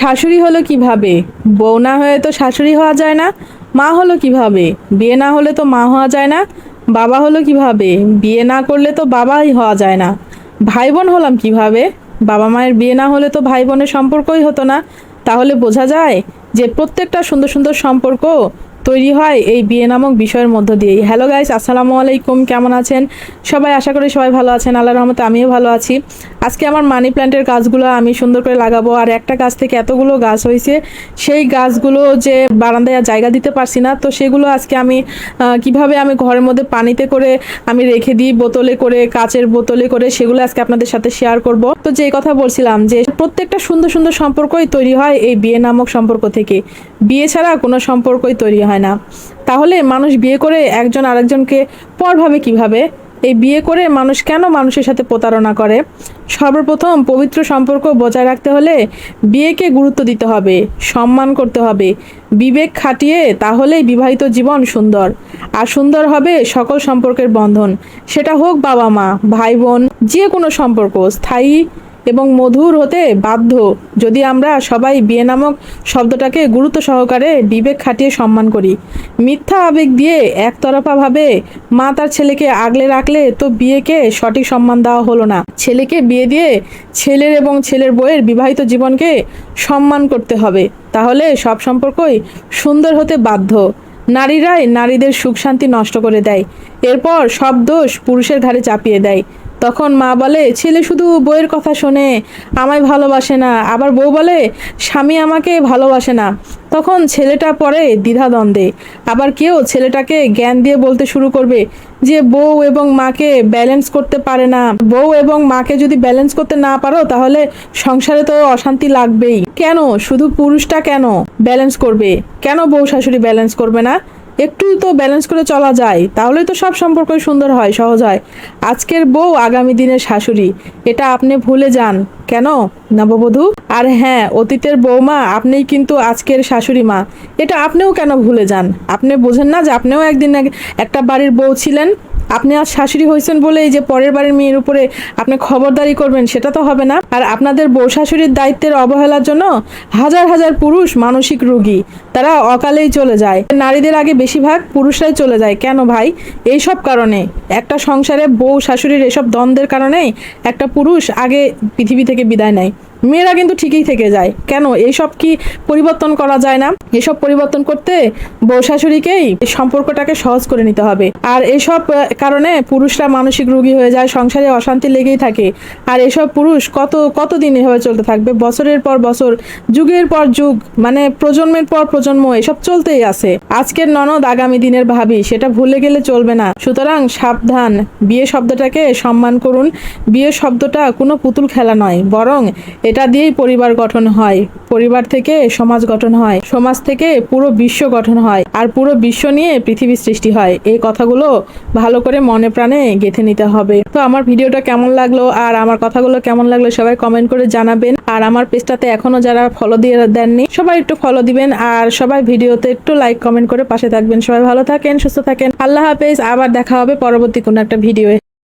শাশুড়ি হলো কিভাবে? বউ না হয়ে তো শাশুড়ি হওয়া যায় না। মা হলো কিভাবে? বিয়ে না হলে তো মা হওয়া যায় না। বাবা হলো কিভাবে? বিয়ে না করলে তো বাবাই হওয়া যায় না। ভাই বোন হলাম কিভাবে? বাবা মায়ের বিয়ে না হলে তো ভাই বোনের সম্পর্কই হতো না। তাহলে বোঝা যায় যে প্রত্যেকটা সুন্দর সুন্দর সম্পর্ক তৈরি হয় এই বিয়ে নামক বিষয়ের মধ্য দিয়েই। হ্যালো গাইস, আসসালামু আলাইকুম। কেমন আছেন সবাই? আশা করি সবাই ভালো আছেন। আল্লাহর রহমতে আমিও ভালো আছি। আজকে আমার মানি প্ল্যান্টের গাছগুলো আমি সুন্দর করে লাগাবো। আর একটা গাছ থেকে এতগুলো গাছ হয়েছে, সেই গাছগুলো যে বারান্দায় আর জায়গা দিতে পারছি না, তো সেগুলো আজকে আমি কিভাবে আমি ঘরের মধ্যে পানিতে করে আমি রেখে দিই, বোতলে করে, কাচের বোতলে করে, সেগুলো আজকে আপনাদের সাথে শেয়ার করব। তো যে কথা বলছিলাম যে প্রত্যেকটা সুন্দর সুন্দর সম্পর্কই তৈরি হয় এই বিয়ে নামক সম্পর্ক থেকে। বিয়ে ছাড়া কোনো সম্পর্কই তৈরি হয় না। তাহলে মানুষ বিয়ে করে একজন আরেকজনকে পর ভাবে কিভাবে? এই বিয়ে করে মানুষ কেন মানুষের সাথে প্রতারণা করে? সর্বপ্রথম পবিত্র সম্পর্ক বজায় রাখতে হলে বিয়েকে গুরুত্ব দিতে হবে, সম্মান করতে হবে, বিবেক খাটিয়ে, তাহলেই বিবাহিত জীবন সুন্দর। আর সুন্দর হবে সকল সম্পর্কের বন্ধন, সেটা হোক বাবা মা, ভাই বোন, যে কোনো সম্পর্ক স্থায়ী এবং মধুর হতে বাধ্য যদি আমরা সবাই বিয়ে নামক শব্দটাকে গুরুত্ব সহকারে বিবেক খাটিয়ে সম্মান করি। মিথ্যা আবেগ দিয়ে একতরফাভাবে মা তার ছেলেকে আগলে রাখলে তো বিয়েকে সঠিক সম্মান দেওয়া হলো না। ছেলেকে বিয়ে দিয়ে ছেলের এবং ছেলের বউয়ের বিবাহিত জীবনকে সম্মান করতে হবে, তাহলে সব সম্পর্কই সুন্দর হতে বাধ্য। নারীরাই নারীদের সুখ শান্তি নষ্ট করে দেয়, এরপর সব দোষ পুরুষের ঘাড়ে চাপিয়ে দেয়। তখন মা বলে ছেলে শুধু বউয়ের কথা শোনে, আমায় ভালোবাসে না। আবার বউ বলে স্বামী আমাকে ভালোবাসে না। তখন ছেলেটা পড়ে দ্বিধাদ্বন্দ্বে। আবার কেউ ছেলেটাকে জ্ঞান দিয়ে বলতে শুরু করবে যে বউ এবং মাকে ব্যালেন্স করতে পারে না। বউ এবং মাকে যদি ব্যালেন্স করতে না পারো তাহলে সংসারে তো অশান্তি লাগবেই। কেন শুধু পুরুষটা কেন ব্যালেন্স করবে? কেন বউ শাশুড়ি ব্যালেন্স করবে না? একটু তো ব্যালেন্স করে চলা যায়, তাহলেই তো সব সম্পর্কই সুন্দর হয়, সহজ হয়। আজকের বউ আগামী দিনের শাশুড়ি, এটা আপনি ভুলে যান কেন নববধূ? আর হ্যাঁ, অতীতের বৌমা আপনিই কিন্তু আজকের শাশুড়ি মা, এটা আপনিও কেন ভুলে যান? আপনি বোঝেন না যে আপনিও একদিন একটা বাড়ির বউ ছিলেন? আপনি আজ শাশুড়ি হয়েছেন বলে এই যে পরের বাড়ির মেয়ের উপরে আপনি খবরদারি করবেন, সেটা তো হবে না। আর আপনাদের বউ শাশুড়ির দায়িত্বের অবহেলার জন্য হাজার হাজার পুরুষ মানসিক রোগী, তারা অকালেই চলে যায়। নারীদের আগে বেশিরভাগ পুরুষরাই চলে যায়। কেন ভাই? এইসব কারণে, একটা সংসারে বউ শাশুড়ির এসব দ্বন্দ্বের কারণেই একটা পুরুষ আগে পৃথিবী থেকে বিদায় নেয়। মেয়েরা কিন্তু ঠিকই থেকে যায়। কেন? এইসব কি পরিবর্তন করা যায় না? এসব পরিবর্তন করতে বউ শাশুড়িকেই সম্পর্কটাকে সহজ করে নিতে হবে। আর এসব কারণে পুরুষরা মানসিক রোগী হয়ে যায়, সংসারে অশান্তি লেগেই থাকে। আর এসব পুরুষ কতদিন এভাবে চলতে থাকবে? বছরের পর বছর, যুগের পর যুগ, মানে প্রজন্মের পর প্রজন্ম এসব চলতেই আছে। আজকের ননদ আগামী দিনের ভাবি, সেটা ভুলে গেলে চলবে না। সুতরাং সাবধান, বিয়ে শব্দটাকে সম্মান করুন। বিয়ে শব্দটা কোনো পুতুল খেলা নয়, বরং এটা দিয়েই পরিবার গঠন হয়। পরিবার থেকে সমাজ গঠন হয়, সমাজ থেকে পুরো বিশ্ব গঠন হয়, আর পুরো বিশ্ব নিয়ে পৃথিবী সৃষ্টি হয়। এই কথাগুলো ভালো করে মনে প্রাণে গেঁথে নিতে হবে। তো আমার ভিডিওটা কেমন লাগলো আর আমার কথাগুলো কেমন লাগলো সবাই কমেন্ট করে জানাবেন। আর আমার পেজটাতে এখনো যারা ফলো দিয়ে দেননি সবাই একটু ফলো দিবেন, আর সবাই ভিডিওতে একটু লাইক কমেন্ট করে পাশে থাকবেন। সবাই ভালো থাকেন, সুস্থ থাকেন। আল্লাহ হাফেজ। আবার দেখা হবে পরবর্তী কোনো একটা ভিডিওয়ে।